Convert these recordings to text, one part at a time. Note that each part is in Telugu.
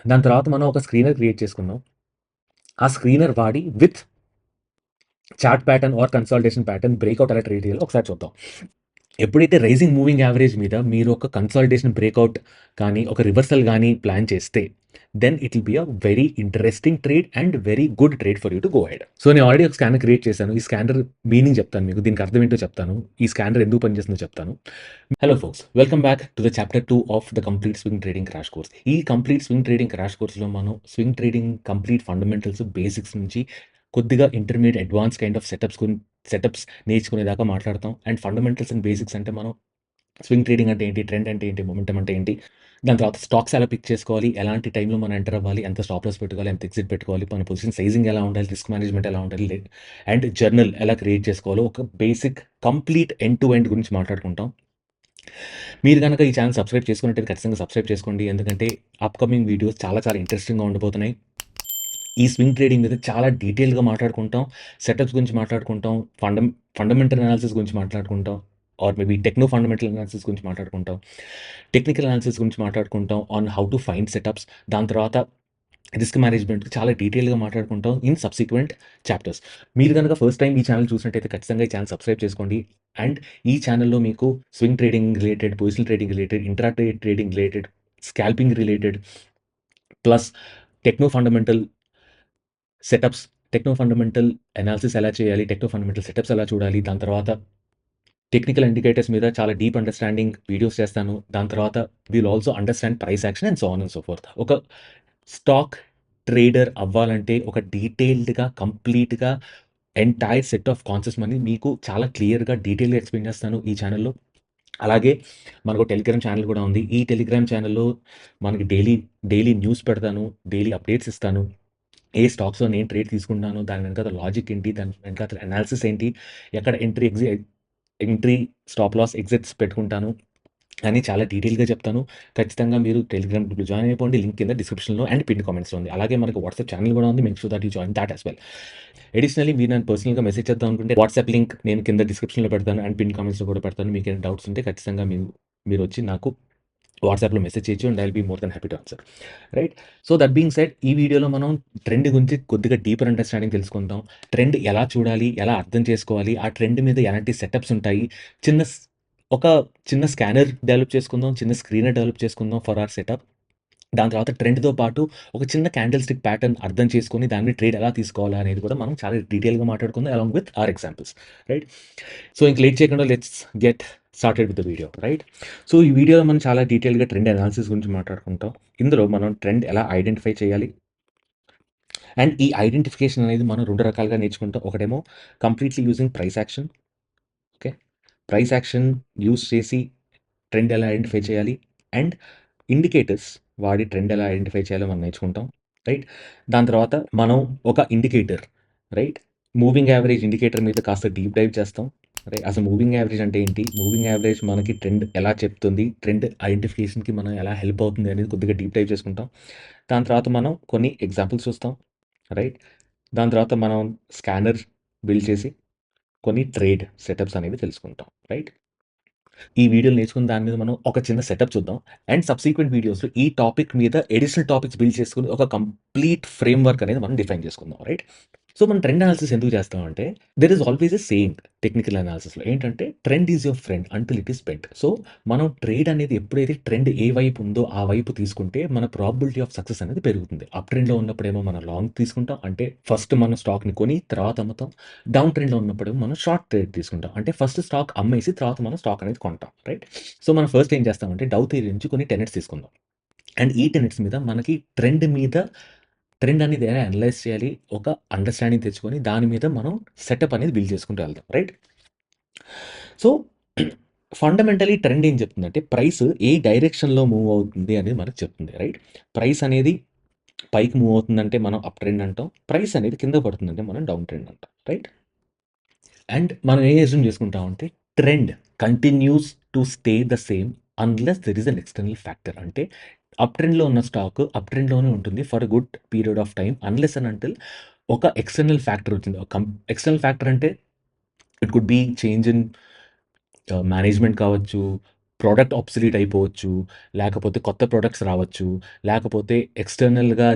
దాని తర్వాత మనం ఒక స్క్రీనర్ క్రియేట్ చేసుకున్నాం. ఆ స్క్రీనర్ వాడి with chart pattern or consolidation pattern breakout ఎలా ట్రేడ్ చేయాలో ఒకసారి చూద్దాం. ఎప్పుడైతే రైజింగ్ మూవింగ్ యావరేజ్ మీద మీరు ఒక కన్సాలిడేషన్ బ్రేక్అవుట్ కానీ, ఒక రివర్సల్ గానీ ప్లాన్ చేస్తే, then it will be a very interesting trade and very good trade for you to go ahead. So, నేను ఆల్రెడీ ఒక స్కానర్ క్రియేట్ చేశాను. ఈ స్కానర్ మీనింగ్ చెప్తాను మీకు. దీనికి అర్థం ఏంటో చెప్తాను. ఈ స్కానర్ ఎందుకు పనిచేస్తుందో చెప్తాను. Hello folks, welcome back to the chapter 2 of the complete swing trading crash course. ఈ కంప్లీట్ స్వింగ్ ట్రేడింగ్ క్రాష్ కోర్స్‌లో మనం swing trading complete fundamentals, basics నుంచి కొద్దిగా intermediate, advance kind of setups నేర్చుకునేదాకా మాట్లాడతాం. అండ్ ఫండమెంటల్స్ అండ్ బేసిక్స్ అంటే మనం స్వింగ్ ట్రేడింగ్ అంటే ఏంటి? ట్రెండ్ అంటే ఏంటి? మొమెంటమ్ అంటే ఏంటి? దాని తర్వాత స్టాక్స్ ఎలా పిక్ చేసుకోవాలి? ఎలాంటి టైంలో మనం ఎంటర్ అవ్వాలి? ఎంత స్టాప్ లాస్ పెట్టుకోవాలి? ఎంత ఎగ్జిట్ పెట్టుకోవాలి? మన పొజిషన్ సైజింగ్ ఎలా ఉండాలి? రిస్క్ మేనేజ్మెంట్ ఎలా ఉండాలి? అండ్ జర్నల్ ఎలా క్రియేట్ చేసుకోవాలో ఒక basic complete end to end గురించి మాట్లాడుకుంటాం. మీరు గనక ఈ ఛానల్ సబ్స్క్రైబ్ చేసుకున్నట్టయితే ఖచ్చితంగా సబ్స్క్రైబ్ చేసుకోండి. ఎందుకంటే అప్‌కమింగ్ వీడియోస్ చాలా చాలా ఇంట్రెస్టింగ్‌గా ఉండబోతున్నాయి. ఈ స్వింగ్ ట్రేడింగ్ మీద చాలా డీటెయిల్‌గా మాట్లాడుకుంటాం. సెటప్స్ గురించి మాట్లాడుకుంటాం. ఫండమెంటల్ అనాలిసిస్ గురించి మాట్లాడుకుంటాం. Or maybe techno fundamental analysis గురించి మాట్లాడుకుంటాం. టెక్నికల్ అనాలిసిస్ గురించి మాట్లాడుకుంటాం. On how to find setups. దాని తర్వాత రిస్క్ మేనేజ్మెంట్ చాలా డీటెయిల్‌గా మాట్లాడుకుంటాం ఇన్ సబ్సిక్వెంట్ చాప్టర్స్. మీరు గనక ఫస్ట్ టైమ్ ఈ ఛానల్ చూసినట్టయితే ఖచ్చితంగా ఈ ఛానల్ సబ్స్క్రైబ్ చేసుకోండి. అండ్ ఈ ఛానల్‌లో మీకు swing trading related, positional trading related, intraday trading related, scalping related, plus techno fundamental setups, techno fundamental analysis ఎలా చేయాలి, టెక్నో ఫండమెంటల్ సెటప్స్ ఎలా చూడాలి, దాని తర్వాత టెక్నికల్ ఇండికేటర్స్ మీద చాలా డీప్ అండర్‌స్టాండింగ్ వీడియోస్ చేస్తాను. దాని తర్వాత will also understand price action and so on and so fourth. ఒక స్టాక్ ట్రేడర్ అవ్వాలంటే ఒక డీటెయిల్డ్‌గా, కంప్లీట్‌గా ఎంటైర్ సెట్ ఆఫ్ కాన్సెప్ట్స్ అని మీకు చాలా క్లియర్‌గా, డీటెయిల్‌గా ఎక్స్‌ప్లెయిన్ చేస్తాను ఈ ఛానల్‌లో. అలాగే మనకు టెలిగ్రామ్ ఛానల్ కూడా ఉంది. ఈ టెలిగ్రామ్ ఛానల్‌లో మనకి డైలీ న్యూస్ పెడతాను. డైలీ అప్డేట్స్ ఇస్తాను. ఏ స్టాక్స్‌లో నేను ట్రేడ్ తీసుకుంటున్నాను, దాని వెనకాల లాజిక్ ఏంటి, దాని వెనకాతల అనాలిసిస్ ఏంటి, ఎక్కడ ఎంట్రీ, స్టాప్ లాస్, ఎగ్జిట్స్ పెట్టుకుంటాను అని చాలా డీటెయిల్‌గా చెప్తాను. ఖచ్చితంగా మీరు టెలిగ్రామ్ గ్రూప్‌లో జాయిన్ అయిపోండి. లింక్ కింద డిస్క్రిప్షన్‌లో అండ్ పిన్ కామెంట్స్‌లో ఉంది. అలాగే మనకు వాట్సాప్ ఛానల్ కూడా ఉంది. Make sure that you join that as well. Additionally మీరు నన్ను పర్సనల్‌గా మెసేజ్ చేద్దాం అనుకుంటే వాట్సాప్ లింక్ నేను కింద డిస్క్రిప్షన్‌లో పెడతాను అండ్ పిన్ కామెంట్స్‌లో కూడా పెడతాను. మీకేమైనా డౌట్స్ ఉంటే ఖచ్చితంగా మీరొచ్చి నాకు వాట్సాప్‌లో మెసేజ్ చేయొచ్చు and I will be more than happy to answer. Right. So that being said, ఈ వీడియోలో మనం ట్రెండ్ గురించి కొద్దిగా డీపర్ అండర్‌స్టాండింగ్ తెలుసుకుందాం. ట్రెండ్ ఎలా చూడాలి? ఎలా అర్థం చేసుకోవాలి? ఆ ట్రెండ్ మీద ఎలాంటి సెటప్స్ ఉంటాయి? చిన్న స్ ఒక చిన్న స్కానర్ డెవలప్ చేసుకుందాం. చిన్న స్క్రీనర్ డెవలప్ చేసుకుందాం ఫర్ అవర్ సెటప్. దాని తర్వాత ట్రెండ్‌తో పాటు ఒక చిన్న క్యాండిల్ స్టిక్ ప్యాటర్న్ అర్థం చేసుకొని దాని మీద ట్రేడ్ ఎలా తీసుకోవాలా అనేది కూడా మనం చాలా డీటెయిల్‌గా మాట్లాడుకుందాం along with our examples. Right. So ఇంక లేట్ చేయకుండా let's get started with the video. Right. So ఈ వీడియోలో మనం చాలా డీటెయిల్‌గా ట్రెండ్ అనాలిసిస్ గురించి మాట్లాడుకుంటాం. ఇందులో మనం ట్రెండ్ ఎలా ఐడెంటిఫై చేయాలి అండ్ ఈ ఐడెంటిఫికేషన్ అనేది మనం 2 రకాలుగా నేర్చుకుంటాం. ఒకటేమో completely using price action. Okay. Price action use చేసి ట్రెండ్ ఎలా ఐడెంటిఫై చేయాలి అండ్ ఇండికేటర్స్ వాడి ట్రెండ్ ఎలా ఐడెంటిఫై చేయాలో మనం నేర్చుకుంటాం. రైట్. దాని తర్వాత మనం ఒక indicator, right, moving average indicator మీద కాస్త డీప్ డైవ్ చేస్తాం. రైట్. అసలు మూవింగ్ యావరేజ్ అంటే ఏంటి? మూవింగ్ యావరేజ్ మనకి ట్రెండ్ ఎలా చెప్తుంది? ట్రెండ్ ఐడెంటిఫికేషన్‌కి మనం ఎలా హెల్ప్ అవుతుంది అనేది కొద్దిగా డీప్ డైవ్ చేసుకుంటాం. దాని తర్వాత మనం కొన్ని ఎగ్జాంపుల్స్ చూస్తాం. రైట్. దాని తర్వాత మనం స్కానర్ బిల్డ్ చేసి కొన్ని ట్రేడ్ సెటప్స్ అనేవి తెలుసుకుంటాం. రైట్. ఈ వీడియోలు నేర్చుకున్న దాని మీద మనం ఒక చిన్న సెటప్ చూద్దాం. అండ్ సబ్సిక్వెంట్ వీడియోస్‌లో ఈ టాపిక్ మీద అడిషనల్ టాపిక్స్ బిల్డ్ చేసుకొని ఒక కంప్లీట్ ఫ్రేమ్‌వర్క్ అనేది మనం డిఫైన్ చేసుకుందాం. రైట్. సో, మనం ట్రెండ్ అనాలిసిస్ ఎందుకు చేస్తామంటే there is always a saying technical అనాలిసిస్‌లో ఏంటంటే trend is your friend until it is bent. So, మనం ట్రేడ్ అనేది ఎప్పుడైతే ట్రెండ్ ఏ వైపు ఉందో ఆ వైపు తీసుకుంటే మన ప్రాబబిలిటీ ఆఫ్ సక్సెస్ అనేది పెరుగుతుంది. అప్ ట్రెండ్‌లో ఉన్నప్పుడేమో మనం లాంగ్ తీసుకుంటాం. అంటే ఫస్ట్ మనం స్టాక్‌ని కొని తర్వాత అమ్ముతాం. డౌన్ ట్రెండ్‌లో ఉన్నప్పుడేమో మనం షార్ట్ ట్రేడ్ తీసుకుంటాం. అంటే ఫస్ట్ స్టాక్ అమ్మేసి తర్వాత మనం స్టాక్ అనేది కొంటాం. రైట్. సో, మనం ఫస్ట్ ఏం చేస్తామంటే డౌ థియరీ నుంచి కొన్ని టెనెట్స్ తీసుకుందాం. అండ్ ఈ టెనెట్స్ మీద మనకి ట్రెండ్ అనేది ఎలా అనలైజ్ చేయాలి? ఒక అండర్‌స్టాండింగ్ తెచ్చుకొని దాని మీద మనం సెటప్ అనేది బిల్డ్ చేసుకుంటూ వెళ్దాం. రైట్. సో, ఫండమెంటల్లీ ట్రెండ్ ఏం చెప్తుందంటే ప్రైస్ ఏ డైరెక్షన్‌లో మూవ్ అవుతుంది అనేది మనకు చెప్తుంది. రైట్. ప్రైస్ అనేది పైకి మూవ్ అవుతుందంటే మనం అప్ ట్రెండ్ అంటాం. ప్రైస్ అనేది కింద పడుతుందంటే మనం డౌన్ ట్రెండ్ అంటాం. రైట్. అండ్ మనం ఏం అస్యూమ్ చేసుకుంటామంటే trend continues to stay the same unless there is an external factor. అంటే అప్ ట్రెండ్‌లో ఉన్న స్టాక్ అప్ ట్రెండ్‌లోనే ఉంటుంది for a good period of time unless and until ఒక ఎక్స్టర్నల్ ఫ్యాక్టర్ వచ్చింది. ఒక ఎక్స్టర్నల్ ఫ్యాక్టర్ అంటే it could be change in management కావచ్చు, ప్రోడక్ట్ ఆబ్సొలీట్ అయిపోవచ్చు. లేకపోతే కొత్త ప్రొడక్ట్స్ రావచ్చు. లేకపోతే ఎక్స్‌టర్నల్‌గా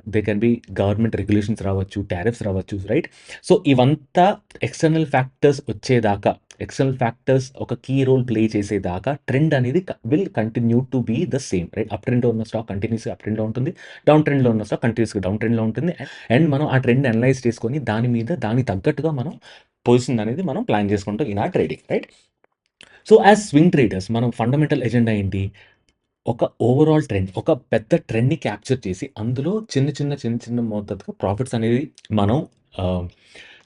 they can be government regulations రావచ్చు. టారిఫ్స్ రావచ్చు. రైట్? సో, ఇవంతా ఎక్స్‌టర్నల్ ఫ్యాక్టర్స్ వచ్చేదాకా, ఎక్స్‌టర్నల్ ఫ్యాక్టర్స్ ఒక కీ రోల్ ప్లే చేసేదాకా ట్రెండ్ అనేది will continue to be the same. Right? Up ట్రెండ్‌లో ఉన్న స్టాక్ కంటిన్యూయస్‌గా అప్ ట్రెండ్‌లో ఉంటుంది. డౌన్ ట్రెండ్‌లో ఉన్న స్టాక్ కంటిన్యూయస్‌గా డౌన్ ట్రెండ్‌లో ఉంటుంది. అండ్ మనం ఆ ట్రెండ్ అనలైజ్ చేసుకొని దాని మీద దానికి తగ్గట్టుగా మనం పొజిషన్ అనేది మనం ప్లాన్ చేసుకుంటాం in our trading. Right? So, as swing traders మనం ఫండమెంటల్ ఎజెండా ఏంటి? ఒక ఓవరాల్ ట్రెండ్, ఒక పెద్ద ట్రెండ్‌ని క్యాప్చర్ చేసి, అందులో చిన్న చిన్న మోతాదుగా ప్రాఫిట్స్ అనేవి మనం ఆహ్,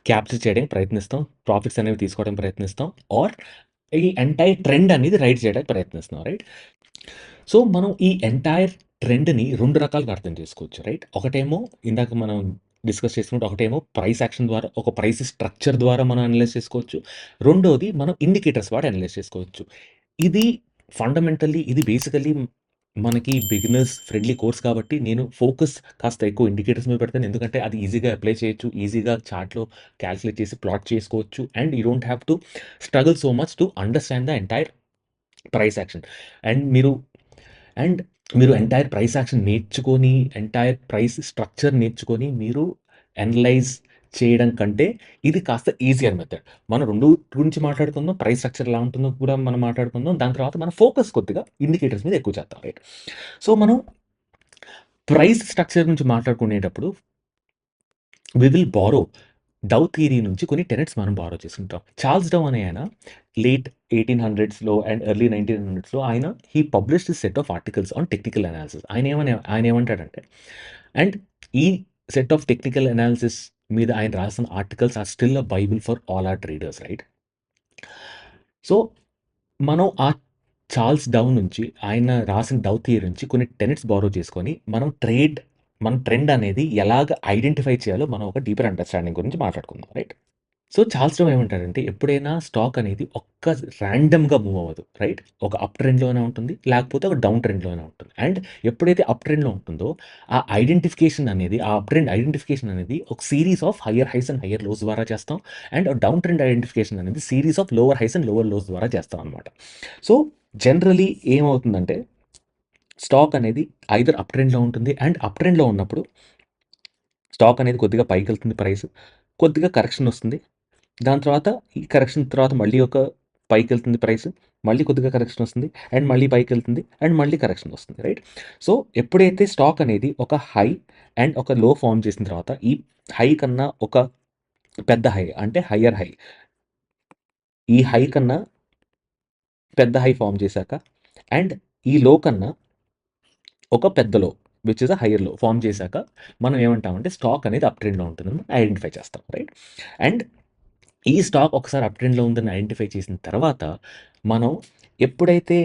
క్యాప్చర్ చేయడానికి ప్రయత్నిస్తాం. ప్రాఫిట్స్ అనేవి తీసుకోవడానికి ప్రయత్నిస్తాం. ఆర్ ఈ ఎంటైర్ ట్రెండ్ అనేది రైడ్ చేయడానికి ప్రయత్నిస్తున్నాం. రైట్? సో, మనం ఈ ఎంటైర్ ట్రెండ్‌ని 2 రకాలుగా అర్థం చేసుకోవచ్చు. రైట్? ఒకటేమో ఇందాక మనం డిస్కస్ చేసుకున్నట్టు ఒకటేమో ప్రైస్ యాక్షన్ ద్వారా, ఒక ప్రైస్ స్ట్రక్చర్ ద్వారా మనం అనలైజ్ చేసుకోవచ్చు. రెండోది మనం ఇండికేటర్స్ వాడి అనలైజ్ చేసుకోవచ్చు. ఇది ఫండమెంటల్లీ ఇది బేసికల్లీ మనకి బిగినర్స్ ఫ్రెండ్లీ కోర్స్ కాబట్టి నేను ఫోకస్ కాస్త ఎక్కువ ఇండికేటర్స్ మీద పెడతాను. ఎందుకంటే అది ఈజీగా అప్లై చేయొచ్చు. ఈజీగా చార్ట్‌లో కాలిక్యులేట్ చేసి ప్లాట్ చేసుకోవచ్చు. And you don't have to struggle so much to understand the entire price action. And and మీరు ఎంటైర్ ప్రైస్ యాక్షన్ నేర్చుకొని, ఎంటైర్ ప్రైస్ స్ట్రక్చర్ నేర్చుకొని, మీరు అనలైజ్ చేయడం కంటే, ఇది కాస్త ఈజియర్ మెథడ్. మనం 2 గురించి మాట్లాడుకుందాం. ప్రైస్ స్ట్రక్చర్ ఎలా ఉంటుందో కూడా మనం మాట్లాడుకుందాం. దాని తర్వాత మన ఫోకస్ కొద్దిగా ఇండికేటర్స్ మీద ఎక్కువ చేద్దాం. రైట్? సో, మనం ప్రైస్ స్ట్రక్చర్ గురించి మాట్లాడుకునేటప్పుడు we will borrow Dow theory నుంచి కొన్ని టెనెట్స్ మనం బారో చేసుకుంటాం. చార్ల్స్ డౌ అనే ఆయన లేట్ 1800స్‌లో అండ్ ఎర్లీ 1900స్‌లో he published set of articles on technical analysis. ఆయన ఏమంటాడంటే, అండ్ ఈ సెట్ ఆఫ్ టెక్నికల్ అనాలిసిస్ మీద ఆయన రాసిన articles are still a bible for all our traders. Right? So, మనం ఆ చార్ల్స్ డౌ నుంచి ఆయన రాసిన డౌ థియరీ నుంచి కొన్ని టెనెట్స్ బారో చేసుకొని మన ట్రెండ్ అనేది ఎలాగ ఐడెంటిఫై చేయాలో మనం ఒక డీపర్ అండర్‌స్టాండింగ్ గురించి మాట్లాడుకుందాం. రైట్? సో, చార్ల్స్ డౌ ఏమంటారంటే, ఎప్పుడైనా స్టాక్ అనేది ర్యాండమ్‌గా మూవ్ అవ్వదు. రైట్? ఒక అప్ ట్రెండ్‌లోనే ఉంటుంది. లేకపోతే ఒక డౌన్ ట్రెండ్‌లోనే ఉంటుంది. అండ్ ఎప్పుడైతే అప్ ట్రెండ్‌లో ఉంటుందో, ఆ అప్ ట్రెండ్ ఐడెంటిఫికేషన్ అనేది ఒక series of higher highs and higher lows ద్వారా చేస్తాం. అండ్ డౌన్ ట్రెండ్ ఐడెంటిఫికేషన్ అనేది series of lower highs and lower lows ద్వారా చేస్తాం అనమాట. సో, జనరల్లీ ఏమవుతుందంటే, స్టాక్ అనేది ఐదర్ అప్ ట్రెండ్‌లో ఉంటుంది. అండ్ అప్ ట్రెండ్‌లో ఉన్నప్పుడు స్టాక్ అనేది కొద్దిగా పైకెళ్తుంది ప్రైస్. కొద్దిగా కరెక్షన్ వస్తుంది. దాని తర్వాత ఈ కరెక్షన్ తర్వాత మళ్ళీ ఒక పైకెళ్తుంది ప్రైస్. మళ్ళీ కొద్దిగా కరెక్షన్ వస్తుంది. అండ్ మళ్ళీ పైకెళ్తుంది. అండ్ మళ్ళీ కరెక్షన్ వస్తుంది. రైట్? సో, ఎప్పుడైతే స్టాక్ అనేది ఒక హై అండ్ ఒక లో ఫార్మ్ చేసిన తర్వాత, ఈ హై కన్నా ఒక పెద్ద హై అంటే హైయర్ హై. ఈ హై కన్నా పెద్ద హై ఫార్మ్ చేశాక అండ్ ఈ లో కన్నా ఒక పెద్ద low which is a higher low form చేశాక మనం ఏమంటామంటే స్టాక్ అనేది అప్ ట్రెండ్‌లో ఉంటుందని ఐడెంటిఫై చేస్తాం. రైట్? అండ్ ఈ స్టాక్ ఒకసారి అప్ ట్రెండ్‌లో ఉందని ఐడెంటిఫై చేసిన తర్వాత, మనం ఎప్పుడైతే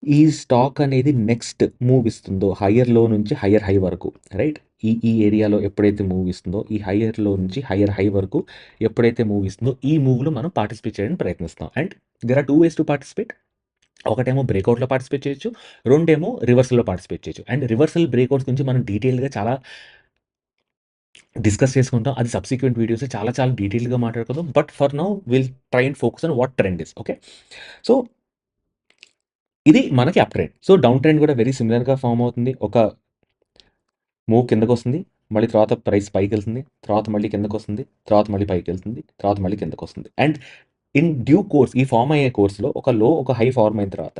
ఈ స్టాక్ అనేది నెక్స్ట్ మూవ్ ఇస్తుందో హైయర్ లో నుంచి హైయర్ హై వరకు. రైట్? ఈ ఏరియాలో ఎప్పుడైతే మూవ్ ఇస్తుందో, ఈ హైయర్ లో నుంచి హైయర్ హై వరకు ఎప్పుడైతే మూవ్ ఇస్తుందో, ఈ మూవ్‌లో మనం పార్టిసిపేట్ చేయడానికి ప్రయత్నిస్తాం. And there are 2 ways to participate. ఒకటేమో బ్రేకౌట్‌లో పార్టిసిపేట్ చేయొచ్చు. రెండేమో రివర్సల్‌లో పార్టిసిపేట్ చేయొచ్చు. అండ్ రివర్సల్ బ్రేకౌట్స్ గురించి మనం డీటెయిల్‌గా చాలా డిస్కస్ చేసుకుంటాం. అది సబ్సిక్వెంట్ వీడియోస్‌లో చాలా చాలా డీటెయిల్‌గా మాట్లాడుకుందాం. But for now will try and focus on what trend is. Okay. So, ఇది మనకి up trend. So, down trend కూడా వెరీ సిమిలర్‌గా ఫార్మ్ అవుతుంది. ఒక మూవ్ కిందకొస్తుంది. మళ్ళీ తర్వాత ప్రైస్ పైకెళ్తుంది. తర్వాత మళ్ళీ కిందకొస్తుంది. తర్వాత మళ్ళీ పైకెళ్తుంది. తర్వాత మళ్ళీ కిందకొస్తుంది. అండ్ ఇన్ డ్యూ కోర్స్ ఈ ఫార్మ్ అయ్యే కోర్స్‌లో ఒక లో, ఒక హై ఫార్మ్ అయిన తర్వాత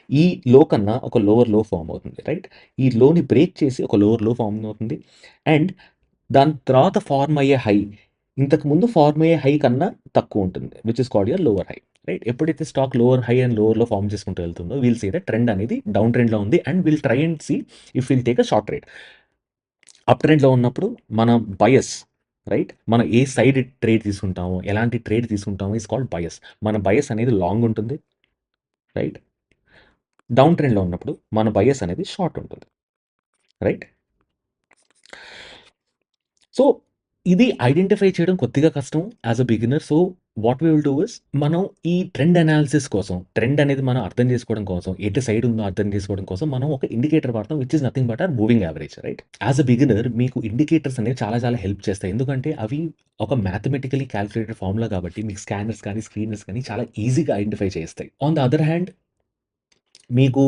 ఈ లో కన్నా ఒక లోవర్ లో ఫార్మ్ అవుతుంది. రైట్? ఈ లోని బ్రేక్ చేసి ఒక లోవర్ లో ఫార్మ్ అవుతుంది. అండ్ దాని తర్వాత ఫార్మ్ అయ్యే హై, ఇంతకుముందు ఫార్మ్ అయ్యే హై కన్నా తక్కువ ఉంటుంది. Which is called your lower high. Right? ఎప్పుడైతే స్టాక్ లోవర్ హై అండ్ లోవర్‌లో ఫార్మ్ చేసుకుంటూ వెళ్తుందో, విల్ సీ ద ట్రెండ్ అనేది డౌన్ ట్రెండ్‌లో ఉంది. And we'll try and see if we'll take a short trade. Up ట్రెండ్‌లో ఉన్నప్పుడు మన బయస్, రైట్? మనం ఏ సైడ్ ట్రేడ్ తీసుకుంటామో, ఎలాంటి ట్రేడ్ తీసుకుంటామో ఈస్ కాల్డ్ బయస్. మన బయస్ అనేది లాంగ్ ఉంటుంది. రైట్? డౌన్ ట్రెండ్‌లో ఉన్నప్పుడు మన బయస్ అనేది షార్ట్ ఉంటుంది. రైట్? సో, ఇది ఐడెంటిఫై చేయడం కొద్దిగా కష్టం as a beginner. So, what we will do is మనం ఈ ట్రెండ్ అనాలిసిస్ కోసం, ట్రెండ్ అనేది మనం అర్థం చేసుకోవడం కోసం, ఎటు సైడ్ ఉందో అర్థం చేసుకోవడం కోసం మనం ఒక ఇండికేటర్ వాడతాం which is nothing but our moving average, right? As a beginner మీకు ఇండికేటర్స్ అనేవి చాలా చాలా హెల్ప్ చేస్తాయి. ఎందుకంటే అవి ఒక మ్యాథమెటికలీ క్యాలిక్యులేటెడ్ ఫార్ములా కాబట్టి మీకు స్కానర్స్ కానీ, స్క్రీనర్స్ కానీ చాలా ఈజీగా ఐడెంటిఫై చేస్తాయి. ఆన్ ద అదర్ హ్యాండ్ మీకు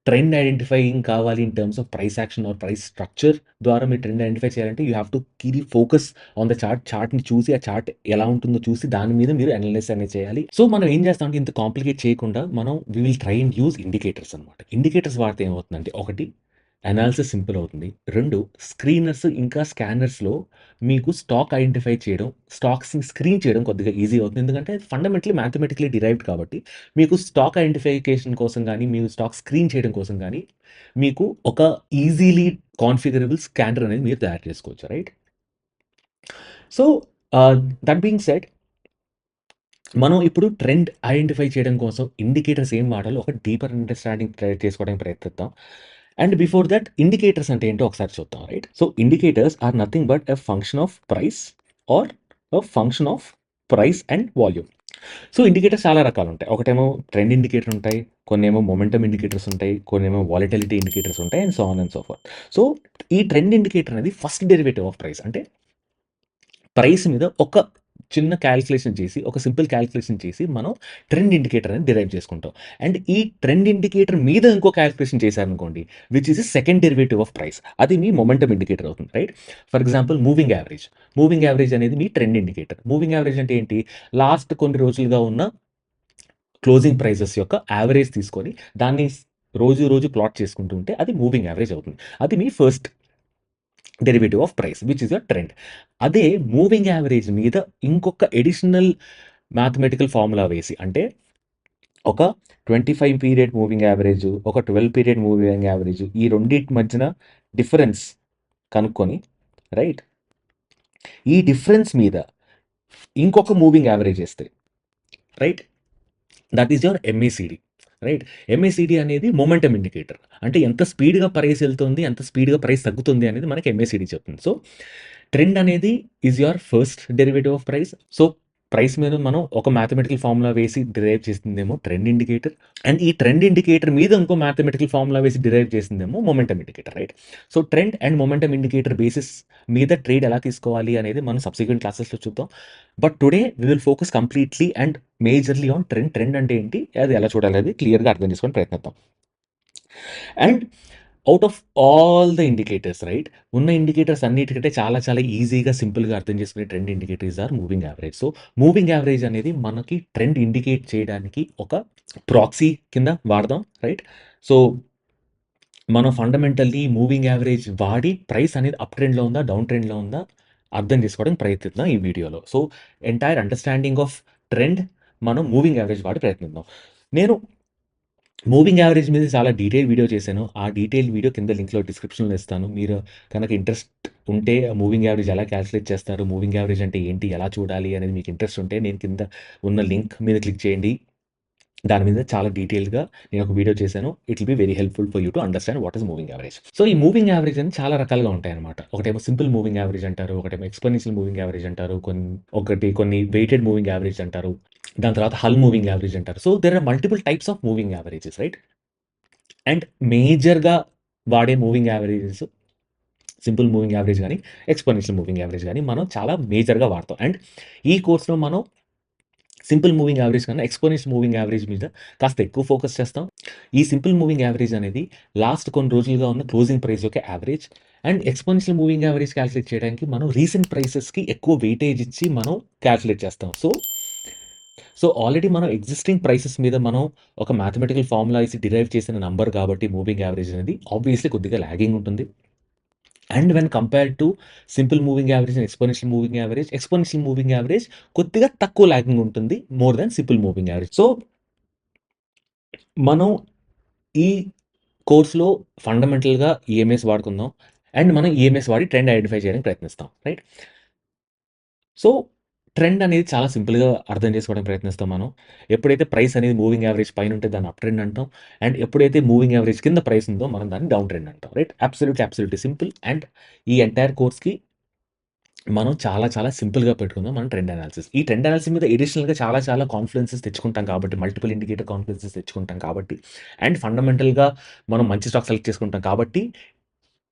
ట్రెండ్ ఐడెంటిఫైయింగ్ కావాలి in terms of price action or price structure ద్వారా మీరు ట్రెండ్ ఐడెంటిఫై చేయాలంటే you have to keenly focus on the చార్ట్‌ని చూసి, ఆ చార్ట్ ఎలా ఉంటుందో చూసి దాని మీద మీరు అనలైజ్ అనేది చేయాలి. సో, మనం ఏం చేస్తామంటే ఇంత కాంప్లికేట్ చేయకుండా మనం we will try and use indicators అనమాట. ఇండికేటర్స్ వాడితే ఏమవుతుందంటే, ఒకటి అనాలిసిస్ సింపుల్ అవుతుంది. 2 స్క్రీనర్స్ ఇంకా స్కానర్స్‌లో మీకు స్టాక్ ఐడెంటిఫై చేయడం, స్టాక్స్‌ని స్క్రీన్ చేయడం కొద్దిగా ఈజీ అవుతుంది. ఎందుకంటే ఫండమెంటల్లీ మ్యాథమెటికల్లీ డిరైవ్డ్ కాబట్టి మీకు స్టాక్ ఐడెంటిఫికేషన్ కోసం గానీ, మీరు స్టాక్ స్క్రీన్ చేయడం కోసం గానీ, మీకు ఒక ఈజీలీ కాన్ఫిగరబుల్ స్కానర్ అనేది మీరు తయారు చేసుకోవచ్చు, right? So, that being said మనం ఇప్పుడు ట్రెండ్ ఐడెంటిఫై చేయడం కోసం ఇండికేటర్స్ ఏం వాడాలో ఒక డీపర్ అండర్‌స్టాండింగ్ చేసుకోవడానికి ప్రయత్నిద్దాం. అండ్ బిఫోర్ దట్ ఇండికేటర్స్ అంటే ఏంటో ఒకసారి చూద్దాం, right? So, indicators are nothing but a function of price or a function of price and volume. So, indicators చాలా రకాలుంటాయి. ఒకటేమో ట్రెండ్ ఇండికేటర్ ఉంటాయి. కొన్నేమో మొమెంటమ్ ఇండికేటర్స్ ఉంటాయి. కొన్నేమో వాలటిలిటీ ఇండికేటర్స్ ఉంటాయి. And so on and so fourth. So, ఈ ట్రెండ్ ఇండికేటర్ అనేది ఫస్ట్ డెరివేటివ్ ఆఫ్ ప్రైస్. అంటే ప్రైస్ మీద ఒక చిన్న కాలిక్యులేషన్ చేసి, ఒక సింపుల్ కాలిక్యులేషన్ చేసి మనం ట్రెండ్ ఇండికేటర్ అనేది డిరైవ్ చేసుకుంటాం. అండ్ ఈ ట్రెండ్ ఇండికేటర్ మీద ఇంకో కాలిక్యులేషన్ చేశారనుకోండి, which is a second derivative of price. అది మీ మొమెంటమ్ ఇండికేటర్ అవుతుంది, right? For example moving average. Moving average అనేది మీ ట్రెండ్ ఇండికేటర్. మూవింగ్ యావరేజ్ అంటే ఏంటి? లాస్ట్ కొన్ని రోజులుగా ఉన్న క్లోజింగ్ ప్రైజెస్ యొక్క యావరేజ్ తీసుకొని దాన్ని రోజు రోజు ప్లాట్ చేసుకుంటూ ఉంటే అది మూవింగ్ యావరేజ్ అవుతుంది. అది మీ first derivative of price which is your trend. అదే మూవింగ్ యావరేజ్ మీద ఇంకొక అడిషనల్ మ్యాథమెటికల్ ఫార్ములా వేసి, అంటే ఒక 25 పీరియడ్ మూవింగ్ యావరేజ్, ఒక 12 పీరియడ్ మూవింగ్ యావరేజ్, ఈ రెండిటి మధ్యన డిఫరెన్స్ కనుక్కొని, రైట్? ఈ డిఫరెన్స్ మీద ఇంకొక మూవింగ్ యావరేజ్ ఏస్తే, right? That is your MACD, right? MACD అనేది మొమెంటమ్ ఇండికేటర్. అంటే ఎంత స్పీడ్‌గా ప్రైస్ ఎళ్తుంది, ఎంత స్పీడ్‌గా ప్రైస్ తగ్గుతుంది అనేది మనకి ఎంఏసిడి చెప్తుంది. సో, ట్రెండ్ అనేది is your first derivative of price. So, price మీద మనం ఒక మ్యాథమెటికల్ ఫార్ములా వేసి డిరైవ్ చేసిందేమో ట్రెండ్ ఇండికేటర్. అండ్ ఈ ట్రెండ్ ఇండికేటర్ మీద ఇంకో మ్యాథమెటికల్ ఫార్ములా వేసి డిరైవ్ చేసిందేమో momentum indicator, right? So, trend and momentum indicator basis మీద ట్రేడ్ ఎలా తీసుకోవాలి అనేది మనం సబ్సిక్వెంట్ క్లాసెస్‌లో చూద్దాం. But today we will focus completely and majorly on trend. Trend అంటే ఏంటి? అది ఎలా చూడాలి అనేది క్లియర్‌గా అర్థం చేసుకోవడానికి ప్రయత్నిద్దాం. And out of all the indicators, right? ఉన్న ఇండికేటర్స్ అన్నిటికంటే చాలా చాలా ఈజీగా, సింపుల్‌గా అర్థం చేసుకునే trend indicators are moving average. So, moving average అనేది మనకి ట్రెండ్ ఇండికేట్ చేయడానికి ఒక ప్రాక్సీ కింద వాడదాం, రైట్? సో, మనం ఫండమెంటల్లీ మూవింగ్ యావరేజ్ వాడి ప్రైస్ అనేది అప్ ట్రెండ్‌లో ఉందా? డౌన్ ట్రెండ్‌లో ఉందా? అర్థం చేసుకోవడానికి ప్రయత్నిద్దాం ఈ వీడియోలో. So, entire understanding of trend మనం మూవింగ్ యావరేజ్ వాడి ప్రయత్నిద్దాం. నేను మూవింగ్ యావరేజ్ మీద చాలా డీటెయిల్ వీడియో చేశాను. ఆ డీటెయిల్ వీడియో కింద లింక్‌లో డిస్క్రిప్షన్‌లో ఇస్తాను. మీరు కనుక ఇంట్రెస్ట్ ఉంటే మూవింగ్ యావరేజ్ ఎలా క్యాలిక్యులేట్ చేస్తారు? మూవింగ్ యావరేజ్ అంటే ఏంటి? ఎలా చూడాలి? అనేది మీకు ఇంట్రెస్ట్ ఉంటే నేను కింద ఉన్న లింక్ మీద క్లిక్ చేయండి. దాని మీద చాలా డీటెయిల్‌గా నేను ఒక వీడియో చేశాను. It will be very helpful for you to understand what is moving average. So, ఈ మూవింగ్ యావరేజ్ అనేది చాలా రకాలుగా ఉంటాయన్నమాట. ఒకటేమో సింపుల్ మూవింగ్ యావరేజ్ అంటారు. ఒకటేమో ఎక్స్‌పోనెన్షియల్ మూవింగ్ యావరేజ్ అంటారు. కొన్ని వెయిటెడ్ మూవింగ్ యావరేజ్ అంటారు. దాని తర్వాత హల్ మూవింగ్ యావరేజ్ అంటారు. So, there are multiple types of moving averages, right? And మేజర్‌గా వాడే moving averages simple moving average గాని, ఎక్స్‌పోనెన్షియల్ మూవింగ్ యావరేజ్ గాని మనం చాలా మేజర్‌గా వాడతాం. అండ్ ఈ కోర్స్‌లో మనం సింపుల్ మూవింగ్ యావరేజ్ కన్నా ఎక్స్‌పోనెన్షియల్ మూవింగ్ యావరేజ్ మీద కాస్త ఎక్కువ ఫోకస్ చేస్తాం. ఈ సింపుల్ మూవింగ్ యావరేజ్ అనేది లాస్ట్ కొన్ని రోజులుగా ఉన్న క్లోజింగ్ ప్రైస్ యొక్క average. And exponential moving average calculate చేయడానికి మనం రీసెంట్ ప్రైసెస్‌కి ఎక్కువ వెయిటేజ్ ఇచ్చి మనం కాలిక్యులేట్ చేస్తాం. సో, ఆల్రెడీ మనం ఎగ్జిస్టింగ్ ప్రైసెస్ మీద మనం ఒక మ్యాథమెటికల్ ఫార్ములా ఏసి డిరైవ్ చేసిన నంబర్ కాబట్టి మూవింగ్ యావరేజ్ అనేది ఆబ్వియస్‌లీ కొద్దిగా లాగింగ్ ఉంటుంది. And when compared to simple moving average and exponential moving average కొద్దిగా తక్కువ లాగింగ్ ఉంటుంది more than simple moving average. So, మనం ఈ కోర్స్‌లో ఫండమెంటల్‌గా ఈఎంఎస్ వాడుకుందాం. అండ్ మనం ఈఎంఎస్ వాడి ట్రెండ్ ఐడెంటిఫై చేయడానికి ప్రయత్నిస్తాం, రైట్? సో, ట్రెండ్ అనేది చాలా సింపుల్‌గా అర్థం చేసుకోవడానికి ప్రయత్నిస్తాం మనం. ఎప్పుడైతే ప్రైస్ అనేది మూవింగ్ యావరేజ్ పైనుంటే దాన్ని అప్ ట్రెండ్ అంటాం. అండ్ ఎప్పుడైతే మూవింగ్ యావరేజ్ కింద ప్రైస్ ఉందో మనం దాన్ని డౌన్ ట్రెండ్ అంటాం, రైట్? Absolutely simple. అండ్ ఈ ఎంటైర్ కోర్స్‌కి మనం చాలా చాలా సింపుల్‌గా పెట్టుకుందాం మనం ట్రెండ్ అనాలిసిస్. ఈ ట్రెండ్ అనాలిసిస్ మీద అడిషనల్‌గా చాలా చాలా కాన్ఫిడెన్సెస్ తెచ్చుకుంటాం కాబట్టి, మల్టిపుల్ ఇండికేటర్ కాన్ఫిడెన్సెస్ తెచ్చుకుంటాం కాబట్టి, అండ్ ఫండమెంటల్‌గా మనం మంచి స్టాక్ సెలెక్ట్ చేసుకుంటాం కాబట్టి,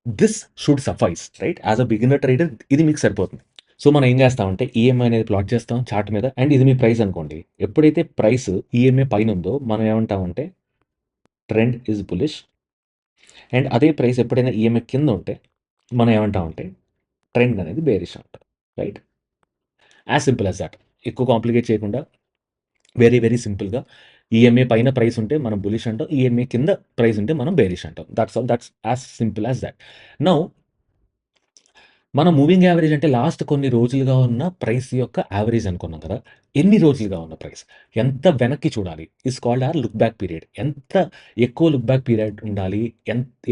this should suffice right. As a beginner trader ఇది మీకు సరిపోతుంది. సో, మనం ఏం చేస్తామంటే ఈఎంఐ అనేది ప్లాట్ చేస్తాం చార్ట్ మీద అండ్ ఇది మీ ప్రైస్ అనుకోండి. ఎప్పుడైతే ప్రైస్ ఈఎంఐ పైనుందో మనం ఏమంటామంటే ట్రెండ్ ఈజ్ బులిష్. అండ్ అదే ప్రైస్ ఎప్పుడైనా ఈఎంఐ కింద ఉంటే మనం ఏమంటామంటే ట్రెండ్ అనేది బేరిష్ అంటాం. Right. As simple as that. ఎక్కువ కాంప్లికేట్ చేయకుండా వెరీ వెరీ సింపుల్‌గా ఈఎంఐ పైన ప్రైస్ ఉంటే మనం బులిష్ అంటాం. ఈఎంఐ కింద ప్రైస్ ఉంటే మనం బేరిష్ అంటాం. That's all. That's as simple as that. Now మనం మూవింగ్ యావరేజ్ అంటే లాస్ట్ కొన్ని రోజులుగా ఉన్న ప్రైస్ యొక్క యావరేజ్ అనుకున్నాం కదా! ఎన్ని రోజులుగా ఉన్న ప్రైస్? ఎంత వెనక్కి చూడాలి? Is called look back period. ఎంత ఎక్కువ లుక్ బ్యాక్ పీరియడ్ ఉండాలి?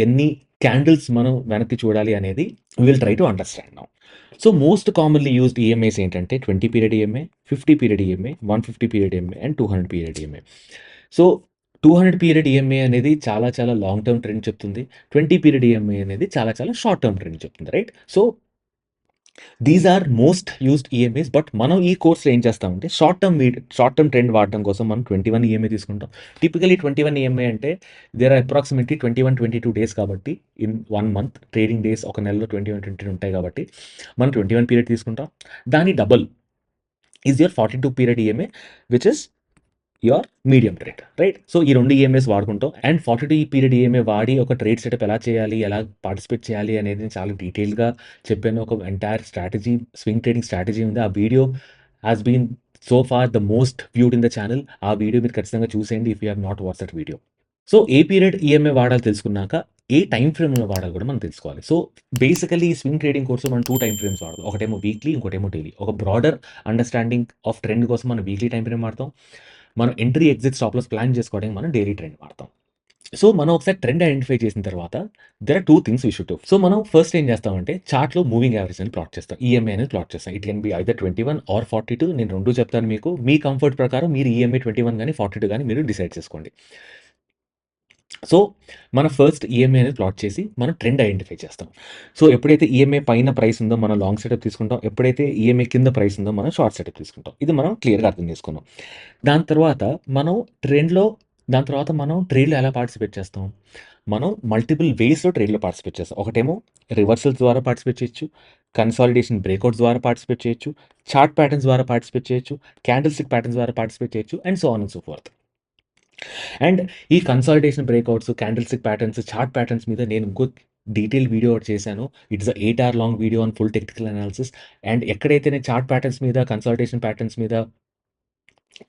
ఎన్ని క్యాండిల్స్ మనం వెనక్కి చూడాలి అనేది we will try to understand now. So, most commonly used EMIs ఏంటంటే 20 period EMI, 50 period EMI, 150 period EMI and 200 period EMI. So, 200 period EMI అనేది చాలా చాలా లాంగ్ టర్మ్ ట్రెండ్ చెప్తుంది. 20 పీరియడ్ ఈఎంఐ అనేది చాలా చాలా షార్ట్ టర్మ్ ట్రెండ్ చెప్తుంది. Right. So, these are most used EMIs. But మనం ఈ కోర్స్‌లో ఏం చేస్తామంటే షార్ట్ టర్మ్ ట్రెండ్ వాడడం కోసం మనం 21 ఈఎంఐ తీసుకుంటాం. టిపికల్లీ 21 ఈఎంఐ అంటే దేర్ ఆర్ అప్రాక్సిమేట్లీ 21, 22 డేస్ కాబట్టి ఇన్ 1 మంత్ ట్రేడింగ్ డేస్ ఒక నెలలో 21, 22 ఉంటాయి కాబట్టి మనం 21 పీరియడ్ తీసుకుంటాం. దాని double is your 42 period EMI which is your medium trade. Right. So, ఈ 2 ఈఎంఐస్ వాడుకుంటాం. అండ్ 42 ఈ పీరియడ్ ఈఎంఐ వాడి ఒక ట్రేడ్ సెటప్ ఎలా చేయాలి? ఎలా పార్టిసిపేట్ చేయాలి? అనేది నేను చాలా డీటెయిల్‌గా చెప్పాను. ఒక entire strategy, swing trading strategy ఉంది. ఆ video has been so far the most viewed in the channel. ఆ వీడియో మీరు ఖచ్చితంగా చూసేయండి if you have not watched that video. So, ఏ పీరియడ్ ఈఎంఐ వాడాలో తెలుసుకున్నాక, ఏ టైమ్ ఫ్రేమ్‌లో వాడాలో కూడా మనం తెలుసుకోవాలి. సో, బేసికల్లీ ఈ స్వింగ్ ట్రేడింగ్ కోర్స్‌లో మనం 2 టైమ్ ఫ్రేమ్స్ వాడతాం. ఒకటేమో వీక్లీ, ఇంకోటేమో డైలీ. ఒక బ్రాడర్ అండర్‌స్టాండింగ్ ఆఫ్ ట్రెండ్ కోసం మనం వీక్లీ టైమ్ ఫ్రేమ్ వాడతాం. మనం entry, exit, stop loss plan చేసుకోవడానికి మనం డైలీ ట్రెండ్ వాడతాం. సో, మనం ఒకసారి ట్రెండ్ ఐడెంటిఫై చేసిన తర్వాత there are 2 things we should do. So, మనం ఫస్ట్ ఏం చేస్తామంటే చార్ట్‌లో మూవింగ్ యావరేజ్ అని ప్లాట్ చేస్తాం. ఈఎంఐ అనేది ప్లాట్ చేస్తాం. It can be either 21 or 42. నేను 2 చెప్తాను మీకు. మీ కంఫర్ట్ ప్రకారం మీరు ఈఎంఐ 21 గాని, 42 గాని మీరు డిసైడ్ చేసుకోండి. సో, మన ఫస్ట్ ఈఎంఐ అనేది ప్లాట్ చేసి మనం ట్రెండ్ ఐడెంటిఫై చేస్తాం. సో, ఎప్పుడైతే ఈఎంఐ పైన ప్రైస్ ఉందో మనం లాంగ్ సెటప్ తీసుకుంటాం. ఎప్పుడైతే ఈఎంఐ కింద ప్రైస్ ఉందో మనం షార్ట్ సెటప్ తీసుకుంటాం. ఇది మనం క్లియర్‌గా అర్థం చేసుకున్నాం. దాని తర్వాత మనం ట్రెండ్‌లో దాని తర్వాత మనం ట్రేడ్‌లో ఎలా పార్టిసిపేట్ చేస్తాం? మనం మల్టిపుల్ వేస్‌లో ట్రేడ్‌లో పార్టిసిపేట్ చేస్తాం. ఒకటేమో రివర్సల్స్ ద్వారా పార్టిసిపేట్ చేయొచ్చు. కన్సాలిడేషన్ బ్రేకౌట్స్ ద్వారా పార్టిసిపేట్ చేయొచ్చు. చార్ట్ ప్యాటర్న్స్ ద్వారా పార్టిసిపేట్ చేయొచ్చు. క్యాండిల్ స్టిక్ ప్యాటర్న్స్ ద్వారా పార్టిసిపేట్ చేయొచ్చు. And so on and so forth. And ఈ consolidation breakouts, candlestick patterns, chart patterns మీద నేను ఇంకో డీటెయిల్ వీడియో ఒకటి చేశాను. It's 8 hour long video on full technical analysis. And ఎక్కడైతే నేను చార్ట్ ప్యాటర్న్స్ మీద, కన్సాలిడేషన్ ప్యాటర్న్స్ మీద,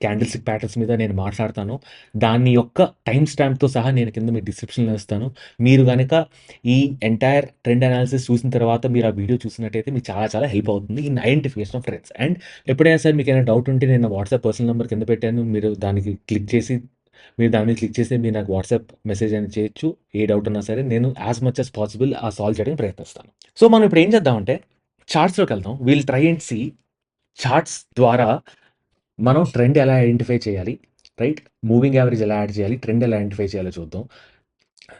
క్యాండిల్ స్టిక్ ప్యాటర్న్స్ మీద నేను మాట్లాడతాను. దాని యొక్క టైమ్ స్టాంప్‌తో సహా నేను కింద మీకు డిస్క్రిప్షన్‌లో ఇస్తాను. మీరు గనక ఈ ఎంటైర్ ట్రెండ్ అనాలిసిస్ చూసిన తర్వాత మీరు ఆ వీడియో చూసినట్టయితే మీకు చాలా చాలా హెల్ప్ అవుతుంది in identification of trends. And ఎప్పుడైనా సరే మీకేమైనా డౌట్ ఉంటే నేను నా వాట్సాప్ పర్సనల్ నంబర్ కింద పెట్టాను. మీరు దానికి క్లిక్ చేసి మీరు దాని మీద క్లిక్ చేసి మీరు నాకు వాట్సాప్ మెసేజ్ అనేది చేయొచ్చు. ఏ డౌట్ ఉన్నా సరే నేను as much as possible solve చేయడానికి ప్రయత్నిస్తాను. సో, మనం ఇప్పుడు ఏం చేద్దామంటే చార్ట్స్‌లోకెళ్దాం. We'll try and see charts ద్వారా మనం ట్రెండ్ ఎలా ఐడెంటిఫై చేయాలి, రైట్? మూవింగ్ యావరేజ్ ఎలా యాడ్ చేయాలి, ట్రెండ్ ఎలా ఐడెంటిఫై చేయాలో చూద్దాం.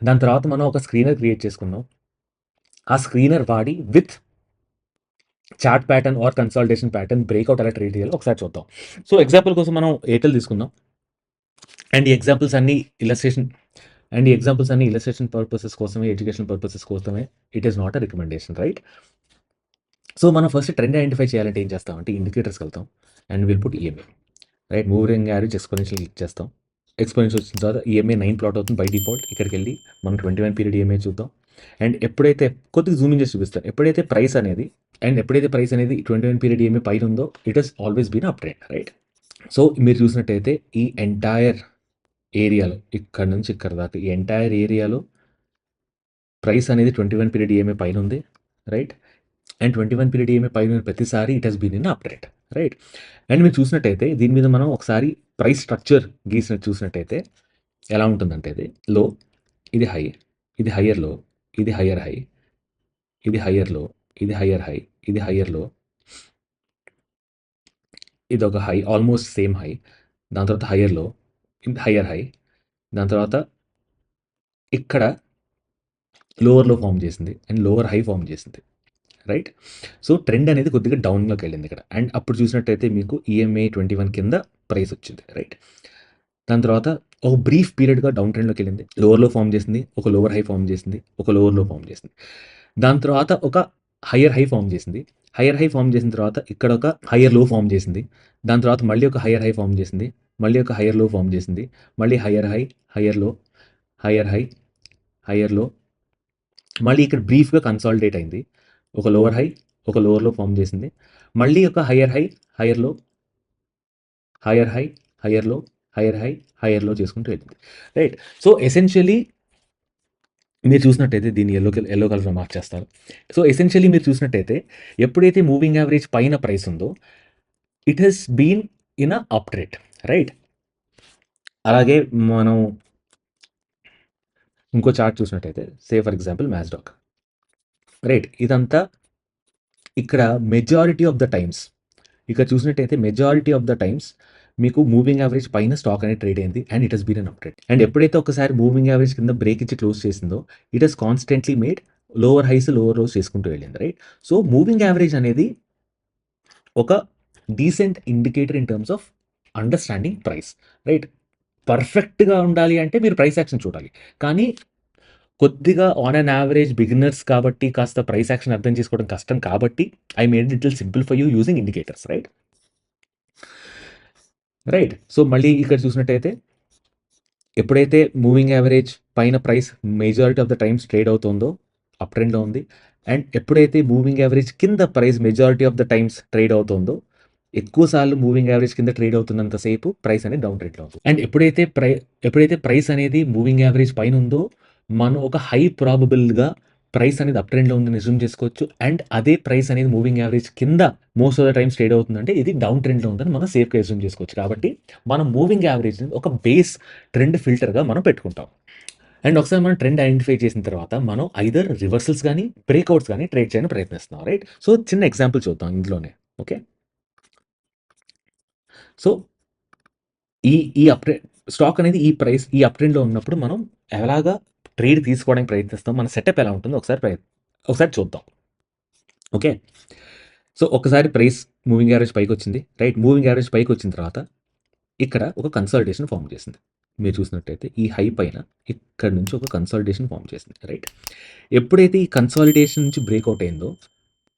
దాని తర్వాత మనం ఒక స్క్రీనర్ క్రియేట్ చేసుకుందాం. ఆ స్క్రీనర్ వాడి with chart pattern or consolidation pattern breakout ఎలా ట్రేడ్ చేయాలో ఒకసారి చూద్దాం. సో, ఎగ్జాంపుల్ కోసం మనం ఎయిర్టెల్ తీసుకుందాం. అండ్ ఈ ఎగ్జాంపుల్స్ అన్నీ ఇలస్ట్రేషన్ పర్పసెస్ కోసమే, ఎడ్యుకేషనల్ పర్పసెస్ కోసమే. It is not a recommendation, right? So, మనం ఫస్ట్ ట్రెండ్ ఐడెంటిఫై చేయాలంటే ఏం చేస్తామంటే ఇండికేటర్స్‌కెళ్తాం and we'll put EMI. Right. Moving average exponential click చేస్తాం. ఎక్స్‌పోనెన్షియల్ వచ్చిన తర్వాత ఈఎంఐ 9 ప్లాట్ అవుతుంది బై డిఫాల్ట్. ఇక్కడికెళ్ళి మనం 21 పీరియడ్ ఈఎంఐ చూద్దాం. అండ్ ఎప్పుడైతే కొద్దిగా జూమ్ ఇన్ చేసి చూపిస్తాను. ఎప్పుడైతే ప్రైస్ అనేది 21 పీరియడ్ ఈఎంఐ పైన ఉందో it has always been up trend, right? So, మీరు చూసినట్టయితే ఈ ఎంటైర్ ఏరియాలో ఇక్కడి నుంచి ఇక్కడ దాకా ఈ ఎంటైర్ ఏరియాలో ప్రైస్ అనేది 21 పీరియడ్ ఈఎంఐ పైన ఉంది, రైట్? అండ్ 21 పీరియడ్ ఈఎంఐ పైన ఉన్న ప్రతిసారి it has been in up trend, right? And మీరు చూసినట్టయితే దీని మీద మనం ఒకసారి ప్రైస్ స్ట్రక్చర్ గీసినట్టు చూసినట్టయితే ఎలా ఉంటుందంటే ఇది లో, ఇది హై, ఇది హయ్యర్ లో, ఇది హయ్యర్ హై, ఇది హయ్యర్ లో, ఇది హయ్యర్ హై, ఇది హయ్యర్ లో, ఇదొక హై ఆల్మోస్ట్ సేమ్ హై. దాని తర్వాత హయ్యర్ లో, ఇది హయ్యర్ హై. దాని తర్వాత ఇక్కడ లోవర్ లో ఫామ్ చేసింది అండ్ లోవర్ హై ఫామ్ చేసింది, రైట్? సో, ట్రెండ్ అనేది కొద్దిగా డౌన్‌లోకి వెళ్ళింది ఇక్కడ. అండ్ అప్పుడు చూసినట్టయితే మీకు ఈఎంఐ 21 కింద ప్రైస్ వచ్చింది. రైట్? దాని తర్వాత ఒక బ్రీఫ్ పీరియడ్‌గా డౌన్ ట్రెండ్‌లోకి వెళ్ళింది. లోవర్‌లో ఫార్మ్ చేసింది. ఒక లోవర్ హై ఫార్మ్ చేసింది. ఒక లోవర్ లో ఫార్మ్ చేసింది. దాని తర్వాత ఒక హైయర్ హై ఫార్మ్ చేసింది. హైయర్ హై ఫార్మ్ చేసిన తర్వాత ఇక్కడ ఒక హైయర్ లో ఫార్మ్ చేసింది. దాని తర్వాత మళ్ళీ ఒక హైయర్ హై ఫార్మ్ చేసింది. మళ్ళీ ఒక హైయర్ లో ఫార్మ్ చేసింది. మళ్ళీ హైయర్ హై, హైయర్ లో, హైయర్ హై, హైయర్ లో, మళ్ళీ ఇక్కడ బ్రీఫ్‌గా కన్సాలిడేట్ అయింది. ఒక లోవర్ హై, ఒక లోవర్ లో ఫార్మ్ చేసింది. మళ్ళీ ఒక హైయర్ హై, హైయర్ లో, హైయర్ హై, హైయర్ లో, హైయర్ హై, హైయర్ లో చేసుకుంటూ వెళ్ళింది. రైట్? సో, ఎసెన్షియల్లీ మీరు చూసినట్టయితే దీన్ని యెల్లో కలర్‌లో మార్చేస్తారు. సో, ఎసెన్షియల్లీ మీరు చూసినట్టయితే ఎప్పుడైతే మూవింగ్ యావరేజ్ పైన ప్రైస్ ఉందో it has been in a up trend. Right? అలాగే మనం ఇంకో చార్ట్ చూసినట్టయితే ఫర్ ఎగ్జాంపుల్ మ్యాస్‌డాక్. రైట్? ఇదంతా ఇక్కడ మెజారిటీ ఆఫ్ ద టైమ్స్ ఇక్కడ చూసినట్టయితే మెజారిటీ ఆఫ్ ద టైమ్స్ మీకు మూవింగ్ యావరేజ్ పైన స్టాక్ అనేది ట్రేడ్ అయింది and it has been on up trend. And ఎప్పుడైతే ఒకసారి మూవింగ్ యావరేజ్ కింద బ్రేక్ ఇచ్చి క్లోజ్ చేసిందో it has constantly made lower highs, lower lows చేసుకుంటూ వెళ్ళింది. రైట్? సో, మూవింగ్ యావరేజ్ అనేది ఒక decent indicator in terms of understanding price. Right? పర్ఫెక్ట్‌గా ఉండాలి అంటే మీరు ప్రైస్ యాక్షన్ చూడాలి. కానీ కొద్దిగా ఆన్ అన్ యావరేజ్ బిగినర్స్ కాబట్టి కాస్త ప్రైస్ యాక్షన్ అర్థం చేసుకోవడం కష్టం కాబట్టి I made little simple for you using indicators. Right? Right? So, మళ్ళీ ఇక్కడ చూసినట్టయితే ఎప్పుడైతే మూవింగ్ యావరేజ్ పైన price majority of the times trade అవుతుందో అప్ ట్రెండ్‌లో ఉంది. అండ్ ఎప్పుడైతే మూవింగ్ యావరేజ్ కింద price majority of the times trade అవుతుందో ఎక్కువ సార్లు మూవింగ్ యావరేజ్ కింద ట్రేడ్ అవుతున్నంత సేపు ప్రైస్ అనేది డౌన్ ట్రెండ్‌లో ఉంది. అండ్ ఎప్పుడైతే ప్రైస్ అనేది మూవింగ్ యావరేజ్ పైన ఉందో మనం ఒక హై ప్రాబబుల్‌గా ప్రైస్ అనేది అప్ ట్రెండ్‌లో ఉందని అస్యూమ్ చేసుకోవచ్చు. అండ్ అదే ప్రైస్ అనేది మూవింగ్ యావరేజ్ కింద most of the times trade అవుతుందంటే ఇది డౌన్ ట్రెండ్‌లో ఉందని మనం సేఫ్‌గా అస్యూమ్ చేసుకోవచ్చు. కాబట్టి మనం మూవింగ్ యావరేజ్‌ని ఒక బేస్ ట్రెండ్ ఫిల్టర్‌గా మనం పెట్టుకుంటాం. అండ్ ఒకసారి మనం ట్రెండ్ ఐడెంటిఫై చేసిన తర్వాత మనం ఐదర్ రివర్సల్స్ గానీ, బ్రేక్‌ఔట్స్ గానీ ట్రేడ్ చేయడానికి ప్రయత్నిస్తున్నాం. రైట్? సో, చిన్న ఎగ్జాంపుల్ చూద్దాం ఇందులోనే. ఓకే. సో, ఈ ఈ అప్ ట్రె స్టాక్ అనేది ఈ అప్ ట్రెండ్‌లో ఉన్నప్పుడు మనం ఎలాగా ట్రేడ్ తీసుకోవడానికి ప్రయత్నిస్తాం? మన సెటప్ ఎలా ఉంటుందో ఒకసారి చూద్దాం. ఓకే. సో, ఒక్కసారి ప్రైస్ మూవింగ్ యావరేజ్ పైకొచ్చింది. రైట్? మూవింగ్ యావరేజ్ పైకొచ్చిన తర్వాత ఇక్కడ ఒక కన్సాలిడేషన్ ఫార్మ్ చేసింది. మీరు చూసినట్టయితే ఈ హై పైన ఇక్కడ నుంచి ఒక కన్సాలిడేషన్ ఫార్మ్ చేసింది. రైట్? ఎప్పుడైతే ఈ కన్సాలిడేషన్ నుంచి బ్రేక్‌ఔట్ అయిందో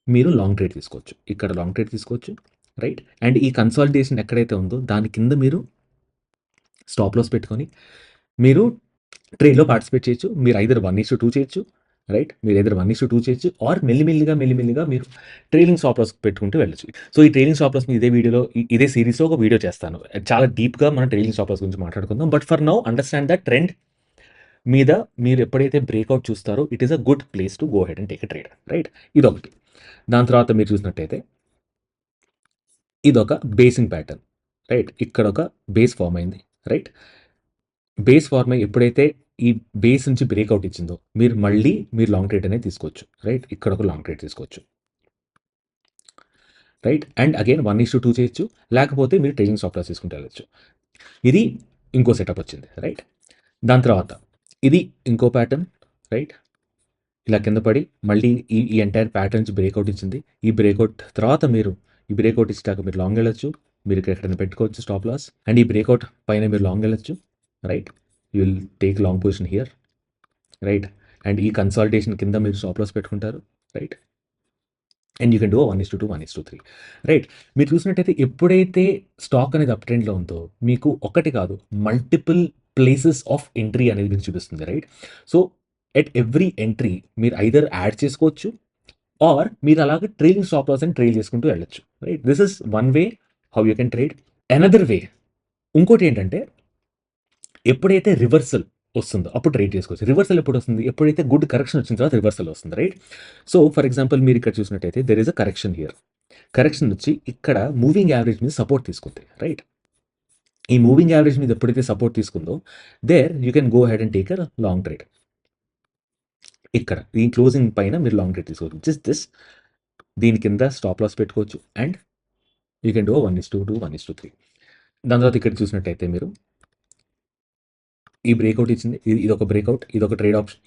మీరు లాంగ్ ట్రేడ్ తీసుకోవచ్చు. ఇక్కడ లాంగ్ ట్రేడ్ తీసుకోవచ్చు. రైట్? అండ్ ఈ కన్సాలిడేషన్ ఎక్కడైతే ఉందో దాని కింద మీరు స్టాప్ లాస్ పెట్టుకొని మీరు ట్రేడ్‌లో పార్టిసిపేట్ చేయొచ్చు. మీరు ఐదర్ 1:2 చేయొచ్చు. రైట్? మీరు ఐదర్ 1:2 చేయొచ్చు ఆర్ మెల్లిమెల్లిగా మీరు ట్రైలింగ్ స్టాప్ లాస్ పెట్టుకుంటూ వెళ్ళొచ్చు. సో, ఈ ట్రైలింగ్ స్టాప్ లాస్‌ని ఇదే సీరీస్‌లో ఒక వీడియో చేస్తాను. చాలా డీప్‌గా మనం ట్రైలింగ్ స్టాప్ లాస్ గురించి మాట్లాడుకుందాం. But for now understand the trend మీద మీరు ఎప్పుడైతే బ్రేక్‌ఔట్ చూస్తారో it is a good place to go ahead and take a trade. Right? ఇదొకటి. దాని తర్వాత మీరు చూసినట్టయితే ఇదొక బేసింగ్ ప్యాటర్న్. రైట్? ఇక్కడొక బేస్ ఫార్మ్ అయింది. రైట్? బేస్ ఫార్మ్ అయ్యి ఎప్పుడైతే ఈ బేస్ నుంచి బ్రేక్‌ఔట్ ఇచ్చిందో మీరు లాంగ్ ట్రేడ్ అనేది తీసుకోవచ్చు. రైట్? ఇక్కడ ఒక లాంగ్ ట్రేడ్ తీసుకోవచ్చు. రైట్? అండ్ అగైన్ 1:2 చేయొచ్చు. లేకపోతే మీరు ట్రైలింగ్ స్టాప్ లాస్ తీసుకుంటూ వెళ్ళొచ్చు. ఇది ఇంకో సెటప్ వచ్చింది. రైట్? దాని తర్వాత ఇది ఇంకో ప్యాటర్న్. రైట్? ఇలా కింద పడి మళ్ళీ ఈ ఎంటైర్ ప్యాటర్న్ నుంచి బ్రేక్‌ఔట్ ఇచ్చింది. ఈ బ్రేక్‌ఔట్ ఇచ్చాక మీరు లాంగ్ వెళ్ళొచ్చు. మీరు ఇక్కడ ఎక్కడైనా పెట్టుకోవచ్చు స్టాప్ లాస్. అండ్ ఈ బ్రేక్‌ఔట్ పైన మీరు లాంగ్ వెళ్ళొచ్చు. Right? You will take long position here. Right? And ఈ కన్సాలిడేషన్ కింద మీరు స్టాప్ లాస్ పెట్టుకుంటారు. Right? And you can do 1:2, 1:3. Right? మీరు చూసినట్టయితే ఎప్పుడైతే స్టాక్ అనేది అప్ ట్రెండ్‌లో ఉందో మీకు ఒకటి కాదు మల్టిపుల్ ప్లేసెస్ ఆఫ్ ఎంట్రీ అనేది మీకు చూపిస్తుంది. Right? So, at every entry మీరు ఐదర్ యాడ్ చేసుకోవచ్చు ఆర్ మీరు అలాగే ట్రైలింగ్ స్టాప్ లాస్ అని ట్రైల్ చేసుకుంటూ వెళ్ళొచ్చు. Right? This is one way how you can trade. Another way ఇంకోటి ఏంటంటే ఎప్పుడైతే రివర్సల్ వస్తుందో అప్పుడు ట్రేడ్ చేసుకోవచ్చు. రివర్సల్ ఎప్పుడు వస్తుంది? ఎప్పుడైతే గుడ్ కరెక్షన్ వచ్చిన తర్వాత రివర్సల్ వస్తుంది. రైట్? సో, ఫర్ ఎగ్జాంపుల్ మీరు ఇక్కడ చూసినట్టయితే there is a correction here. Correction వచ్చి ఇక్కడ మూవింగ్ యావరేజ్ మీద సపోర్ట్ తీసుకుంది. రైట్? ఈ మూవింగ్ యావరేజ్ మీద ఎప్పుడైతే సపోర్ట్ తీసుకుందో you can go ahead and take a long trade. ఇక్కడ ఈ క్లోజింగ్ పైన మీరు లాంగ్ ట్రేడ్ తీసుకోవచ్చు. దీని కింద స్టాప్ లాస్ పెట్టుకోవచ్చు అండ్ యూ కెన్ డూ 1:2, 1:3. దాని తర్వాత ఇక్కడ చూసినట్టయితే మీరు ఈ బ్రేక్‌ఔట్ ఇచ్చింది. ఇదొక బ్రేక్‌ఔట్,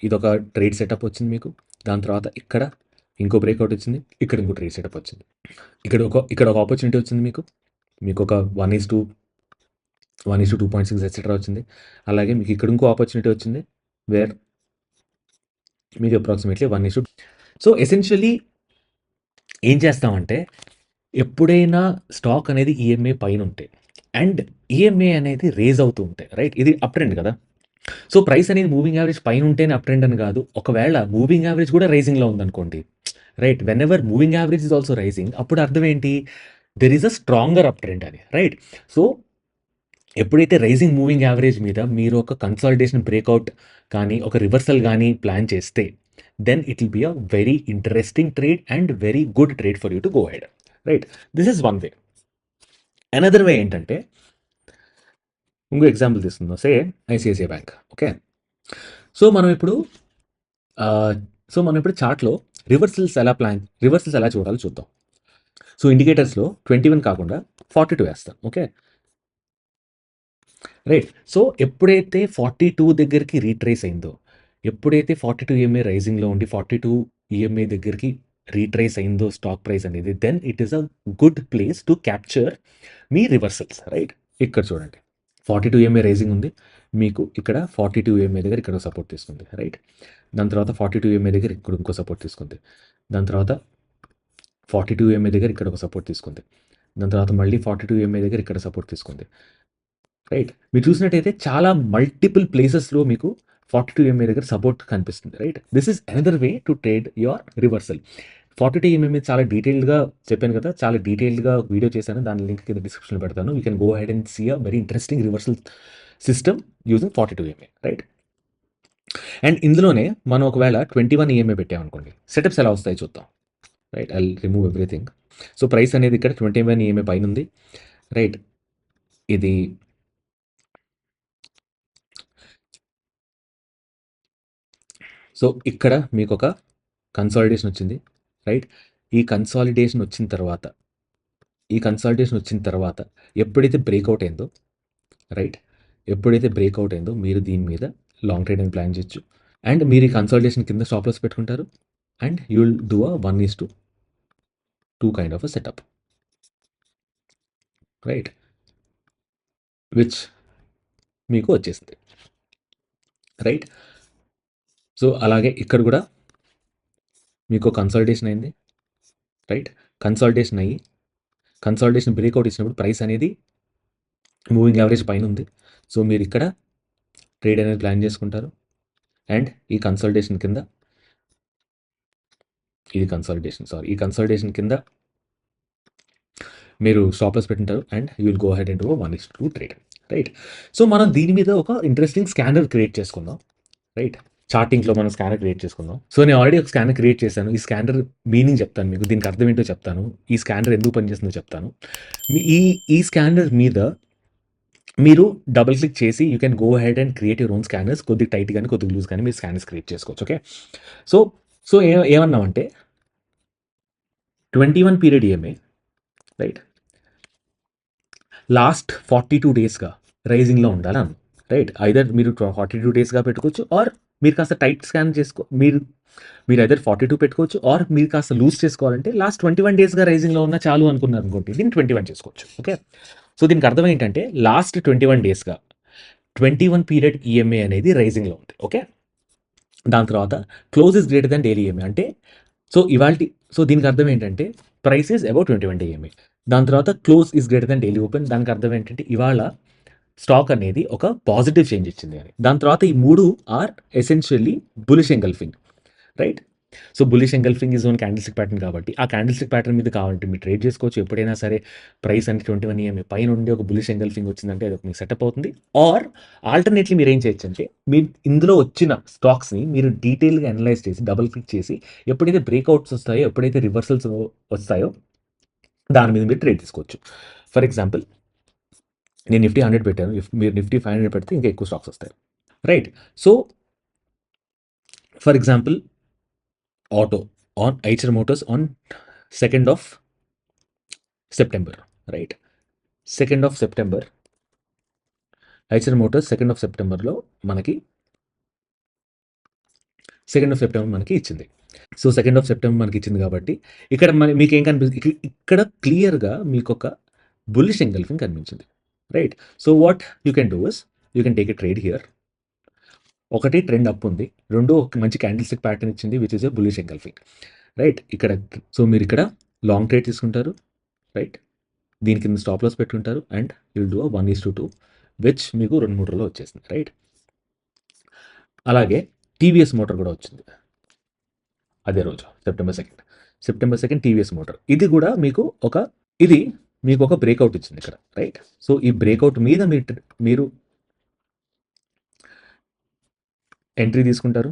ఇదొక ట్రేడ్ సెటప్ వచ్చింది మీకు. దాని తర్వాత ఇక్కడ ఇంకో బ్రేక్అవుట్ వచ్చింది, ఇక్కడ ఇంకో ట్రేడ్ సెటప్ వచ్చింది. ఇక్కడ ఒక ఆపర్చునిటీ వచ్చింది మీకు ఒక 1:2, 1:2.6 ఎట్సెట్రా వచ్చింది. అలాగే మీకు ఇక్కడ ఇంకో ఆపర్చునిటీ వచ్చింది వేర్ మీకు అప్రాక్సిమేట్లీ 1:2. సో ఎసెన్షియల్లీ ఏం చేస్తామంటే ఎప్పుడైనా స్టాక్ అనేది ఈఎంఏ పైన ఉంటే అండ్ ఈఎంఏ అనేది రేజ్ అవుతూ ఉంటాయి, రైట్? ఇది అప్ ట్రెండ్ కదా. సో ప్రైస్ అనేది మూవింగ్ యావరేజ్ పైన ఉంటేనే అప్ ట్రెండ్ అని కాదు, ఒకవేళ మూవింగ్ యావరేజ్ కూడా రైజింగ్లో ఉందనుకోండి, right? Whenever moving average is also rising, అప్పుడు అర్థం ఏంటి? There is a stronger up trend అని, రైట్? సో ఎప్పుడైతే రైజింగ్ మూవింగ్ యావరేజ్ మీద మీరు ఒక కన్సాలిడేషన్ బ్రేక్అవుట్ కానీ ఒక రివర్సల్ కానీ ప్లాన్ చేస్తే then it will be a very interesting trade and very good trade for you to go ahead, right? This is one way. Another way ఏంటంటే ఇంకో ఎగ్జాంపుల్ తీసుకుందాం, say ICICI bank. Okay, so మనం ఇప్పుడు చార్ట్లో రివర్సల్స్ ఎలా చూడాలో చూద్దాం. సో ఇండికేటర్స్లో 21 కాకుండా 42 వేస్తాం. Okay, right? సో ఎప్పుడైతే 42 దగ్గరికి రీట్రేస్ అయిందో, ఎప్పుడైతే 42 ఈఎంఏ రైజింగ్లో ఉండి 42 ఈఎంఏ దగ్గరికి రీట్రేస్ అయిందో స్టాక్ ప్రైస్ అనేది, then it is a good place to capture మీ రివర్సల్స్, రైట్? ఇక్కడ చూడండి, 42 ఈఎంఏ రైజింగ్ ఉంది, మీకు ఇక్కడ 42 ఈఎంఏ దగ్గర ఇక్కడ సపోర్ట్ తీసుకుంది, రైట్? దాని తర్వాత 42 ఈఎంఏ దగ్గర ఇక్కడ ఇంకో సపోర్ట్ తీసుకుంది, దాని తర్వాత 42 ఈఎంఏ దగ్గర ఇక్కడ ఒక సపోర్ట్ తీసుకుంది, దాని తర్వాత మళ్ళీ 42 ఈఎంఏ దగ్గర ఇక్కడ సపోర్ట్ తీసుకుంది, రైట్? మీరు చూసినట్టయితే చాలా మల్టిపుల్ ప్లేసెస్లో మీకు 42 ఈఎంఏ దగ్గర సపోర్ట్ కనిపిస్తుంది, right? This is another way to trade your reversal. 42 EMA చాలా డీటెయిల్డ్గా చెప్పాను కదా, చాలా డీటెయిల్డ్గా వీడియో చేశాను, దాని లింక్ కింద డిస్క్రిప్షన్లో పెడతాను. You can go ahead and see a very interesting reversal system using 42 EMA, right? And ఇందులోనే మనం ఒకవేళ 21 ఈఎంఏ పెట్టామనుకోండి, సెటప్స్ ఎలా వస్తాయి చూద్దాం, right? I remove everything. So price అనేది ఇక్కడ 21 ఈఎంఏ పైన ఉంది, రైట్? ఇది సో ఇక్కడ మీకు ఒక కన్సాలిడేషన్ వచ్చింది, రైట్? ఈ కన్సాలిడేషన్ వచ్చిన తర్వాత ఎప్పుడైతే బ్రేక్అవుట్ అయిందో, రైట్? ఎప్పుడైతే బ్రేక్అవుట్ అయిందో మీరు దీని మీద లాంగ్ ట్రేడింగ్ ప్లాన్ చేయొచ్చు. అండ్ మీరు ఈ కన్సాలిడేషన్ కింద స్టాప్ లాస్ పెట్టుకుంటారు and you will do a 1:2 kind of a setup, right? Which మీకు వచ్చేసింది, రైట్? సో అలాగే ఇక్కడ కూడా మీకు కన్సాలిడేషన్ అయింది, రైట్? కన్సాలిడేషన్ బ్రేక్అవుట్ ఇచ్చినప్పుడు ప్రైస్ అనేది మూవింగ్ యావరేజ్ పైన ఉంది. సో మీరు ఇక్కడ ట్రేడ్ అనేది ప్లాన్ చేసుకుంటారు అండ్ ఈ కన్సాలిడేషన్ కింద ఈ కన్సాలిడేషన్ కింద మీరు స్టాప్ లాస్ పెట్టింటారు and you will go ahead and 1:2 trade, right? So మనం దీని మీద ఒక ఇంట్రెస్టింగ్ స్కానర్ క్రియేట్ చేసుకుందాం, రైట్? చార్టింగ్లో మనం స్కానర్ క్రియేట్ చేసుకుందాం. సో నేను ఆల్రెడీ ఒక స్కానర్ క్రియేట్ చేశాను. ఈ స్కానర్ మీనింగ్ చెప్తాను మీకు, దీనికి అర్థం ఏంటో చెప్తాను, ఈ స్కానర్ ఎందుకు పనిచేస్తుందో చెప్తాను. ఈ స్కానర్ మీద మీరు డబుల్ క్లిక్ చేసి you can go ahead and create your own scanners. కొద్దిగా టైట్ కానీ కొద్దిగా లూజ్ కానీ మీరు స్కానర్స్ క్రియేట్ చేసుకోవచ్చు. ఓకే, సో సో ఏమన్నామంటే 21 పీరియడ్ ఈఎంఏ, రైట్? లాస్ట్ 42 డేస్గా రైజింగ్లో ఉండాలని, రైట్? ఐదర్ మీరు 42 డేస్గా పెట్టుకోవచ్చు ఆర్ మీరు కాస్త టైట్ స్కాన్ మీరు ఐదర్ 42 పెట్టుకోవచ్చు ఆర్ మీరు కాస్త లూజ్ చేసుకోవాలంటే లాస్ట్ 21 డేస్గా రైజింగ్లో ఉన్న చాలు అనుకున్నారు అనుకోండి, దీన్ని 21 చేసుకోవచ్చు. ఓకే, సో దీనికి అర్థం ఏంటంటే లాస్ట్ 21 డేస్గా 21 పీరియడ్ ఈఎంఏ అనేది రైజింగ్లో ఉంది. ఓకే, దాని తర్వాత close is greater than daily EMA అంటే సో దీనికి అర్థం ఏంటంటే ప్రైస్ ఇస్ అబౌట్ 21 ఈఎంఏ. దాని తర్వాత close is greater than daily open, దానికి అర్థం ఏంటంటే ఇవాళ స్టాక్ అనేది ఒక పాజిటివ్ చేంజ్ ఇచ్చింది అని. దాని తర్వాత ఈ మూడు are essentially bullish engulfing, right? So bullish engulfing is one candlestick pattern కాబట్టి ఆ క్యాండిల్ స్టిక్ ప్యాటర్న్ మీద కావాలంటే మీరు ట్రేడ్ చేసుకోవచ్చు. ఎప్పుడైనా సరే ప్రైస్ అంటే 21 ఈఎంఏ పైన ఉండి ఒక బులిష్ ఎంగల్ఫింగ్ వచ్చిందంటే అది మీకు సెటప్ అవుతుంది. ఆర్ ఆల్టర్నేట్లీ మీరు ఏం చేయొచ్చు అంటే మీరు ఇందులో వచ్చిన స్టాక్స్ని మీరు డీటెయిల్గా అనలైజ్ చేసి డబుల్ క్లిక్ చేసి ఎప్పుడైతే బ్రేక్అవుట్స్ వస్తాయో, ఎప్పుడైతే రివర్సల్స్ వస్తాయో దాని మీద మీరు ట్రేడ్ తీసుకోవచ్చు. ఫర్ ఎగ్జాంపుల్ నేను నిఫ్టీ 100 పెట్టాను, మీరు నిఫ్టీ 500 పెడితే ఇంకా ఎక్కువ స్టాక్స్ వస్తాయి, right? So for example auto on Eicher Motors on 2nd of September, right? 2nd of September Eicher Motors 2nd of Septemberలో మనకి 2nd of September మనకి ఇచ్చింది. సో 2nd ఆఫ్ సెప్టెంబర్ మనకిచ్చింది కాబట్టి, ఇక్కడ మీకేం కనిపిస్తుంది, ఇక్కడ క్లియర్‌గా మీకొక బుల్లిష్ ఎంగల్ఫింగ్ కనిపించింది. Right? So what you can do is, you can take a trade here. ఒకటి ట్రెండ్ అప్ ఉంది. 2 ఒక మంచి క్యాండిల్ స్టిక్ ప్యాటర్న్ ఇచ్చింది which is a bullish engulfing. Right? ఇక్కడ సో మీరిక్కడ లాంగ్ ట్రేడ్ తీసుకుంటారు. రైట్? దీని కింద స్టాప్ లాస్ పెట్టుకుంటారు and you will do a 1:2 which మీకు 2, 3 రోజుల్లో వచ్చేసింది. రైట్? అలాగే టీవీఎస్ మోటార్ కూడా వచ్చింది. అదే రోజు సెప్టెంబర్ 2 టీవీఎస్ మోటార్. ఇది కూడా మీకు ఒక బ్రేక్అవుట్ ఇచ్చింది ఇక్కడ. రైట్? సో ఈ బ్రేక్అవుట్ మీద మీరు ఎంట్రీ తీసుకుంటారు.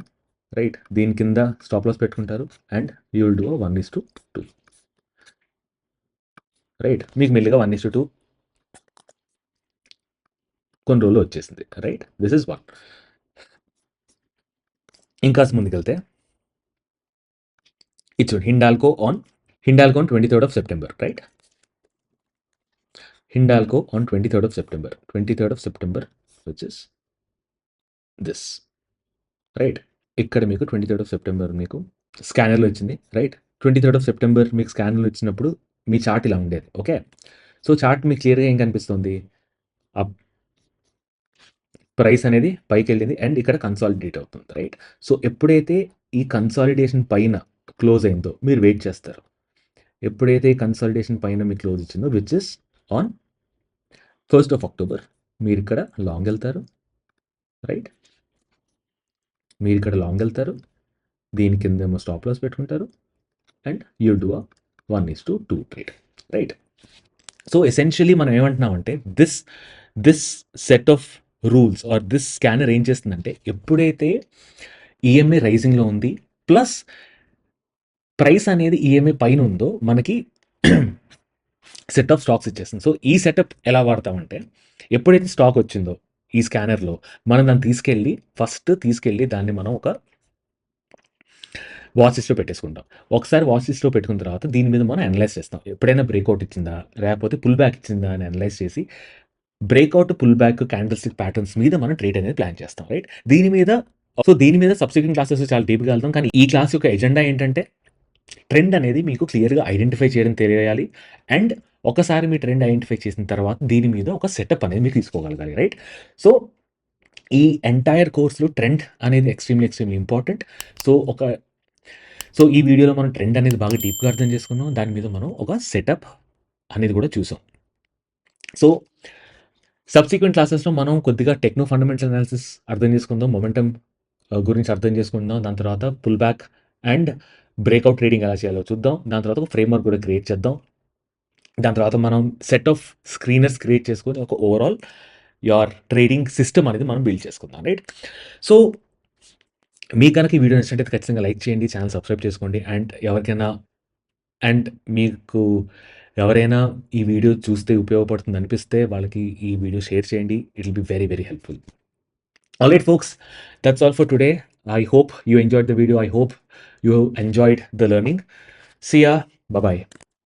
రైట్? దీని కింద స్టాప్ లాస్ పెట్టుకుంటారు and you will do 1:2. Right? మీకు మెల్లిగా 1:2 కొన్ని రోజులు వచ్చేసింది. రైట్? This is 1. ఇంకా ముందుకెళ్తే ఇది చూడండి, Hindalco on 23rd of September. Right? Hindalco on 23rd of September which is this. Right? ఇక్కడ మీకు 23rd ఆఫ్ సెప్టెంబర్ మీకు స్కానర్లో ఇచ్చింది. రైట్? 23rd ఆఫ్ సెప్టెంబర్ మీకు స్కానర్లో ఇచ్చినప్పుడు మీ చార్ట్ ఇలా ఉండేది. ఓకే? సో చార్ట్ మీకు క్లియర్‌గా ఏం కనిపిస్తుంది, ఆ ప్రైస్ అనేది పైకి వెళ్ళింది అండ్ ఇక్కడ కన్సాలిడేట్ అవుతుంది. రైట్? సో ఎప్పుడైతే ఈ కన్సాలిడేషన్ పైన క్లోజ్ అయిందో మీరు వెయిట్ చేస్తారు. ఎప్పుడైతే ఈ కన్సాలిడేషన్ పైన మీకు క్లోజ్ ఇచ్చిందో which is on 1st of October, మీరు ఇక్కడ లాంగ్ వెళ్తారు. రైట్? మీరు ఇక్కడ లాంగ్ వెళ్తారు, దీని కిందేమో స్టాప్ లాస్ పెట్టుకుంటారు and you do a 1:2 trade. Right? So essentially మనం ఏమంటున్నామంటే this set of rules or this scanner ఏం చేస్తుందంటే, ఎప్పుడైతే ఈఎంఐ రైజింగ్లో ఉంది ప్లస్ ప్రైస్ అనేది ఈఎంఐ పైన ఉందో మనకి సెట్ ఆఫ్ స్టాక్స్ ఇచ్చేస్తుంది. సో ఈ సెటప్ ఎలా వాడతామంటే, ఎప్పుడైతే స్టాక్ వచ్చిందో ఈ స్కానర్లో మనం దాన్ని తీసుకెళ్ళి దాన్ని మనం ఒక వాచ్ లిస్ట్‌లో పెట్టేసుకుంటాం. ఒకసారి వాచ్ లిస్ట్‌లో పెట్టుకున్న తర్వాత దీని మీద మనం అనలైజ్ చేస్తాం. ఎప్పుడైనా బ్రేక్అవుట్ ఇచ్చిందా, లేకపోతే పుల్ బ్యాక్ ఇచ్చిందా అని అనలైజ్ చేసి breakout, pull back, candlestick patterns మీద మనం ట్రేడ్ అనేది ప్లాన్ చేస్తాం. రైట్? దీని మీద సబ్సిక్వెంట్ క్లాసెస్ చాలా డీప్‌గా వెళ్తాం. కానీ ఈ క్లాస్ యొక్క ఎజెండా ఏంటంటే, ట్రెండ్ అనేది మీకు క్లియర్‌గా ఐడెంటిఫై చేయడం తెలియాలి అండ్ ఒకసారి మీ ట్రెండ్ ఐడెంటిఫై చేసిన తర్వాత దీని మీద ఒక సెటప్ అనేది మీరు తీసుకోగలగాలి. రైట్? సో ఈ ఎంటైర్ కోర్స్‌లో ట్రెండ్ అనేది ఎక్స్‌ట్రీమ్‌లీ ఇంపార్టెంట్. సో ఈ వీడియోలో మనం ట్రెండ్ అనేది బాగా డీప్‌గా అర్థం చేసుకున్నాం. దాని మీద మనం ఒక సెటప్ అనేది కూడా చూసాం. సో సబ్సిక్వెంట్ క్లాసెస్‌లో మనం కొద్దిగా టెక్నో ఫండమెంటల్ అనాలిసిస్ అర్థం చేసుకుందాం. మొమెంటమ్ గురించి అర్థం చేసుకుందాం. దాని తర్వాత pull back and breakout trading ఎలా చేయాలో చూద్దాం. దాని తర్వాత ఒక ఫ్రేమ్‌వర్క్ కూడా క్రియేట్ చేద్దాం. దాని తర్వాత మనం సెట్ ఆఫ్ స్క్రీనర్స్ క్రియేట్ చేసుకొని ఒక ఓవరాల్ యువర్ ట్రేడింగ్ సిస్టమ్ అనేది మనం బిల్డ్ చేసుకుందాం. రైట్? సో మీకు కనుక ఈ వీడియో నచ్చినట్టయితే ఖచ్చితంగా లైక్ చేయండి, ఛానల్ సబ్స్క్రైబ్ చేసుకోండి అండ్ మీకు ఎవరైనా ఈ వీడియో చూస్తే ఉపయోగపడుతుంది అనిపిస్తే వాళ్ళకి ఈ వీడియో షేర్ చేయండి. It will be very, very helpful. Alright folks, that's all for today. I hope you enjoyed the video. I hope you enjoyed the learning. See ya. Bye.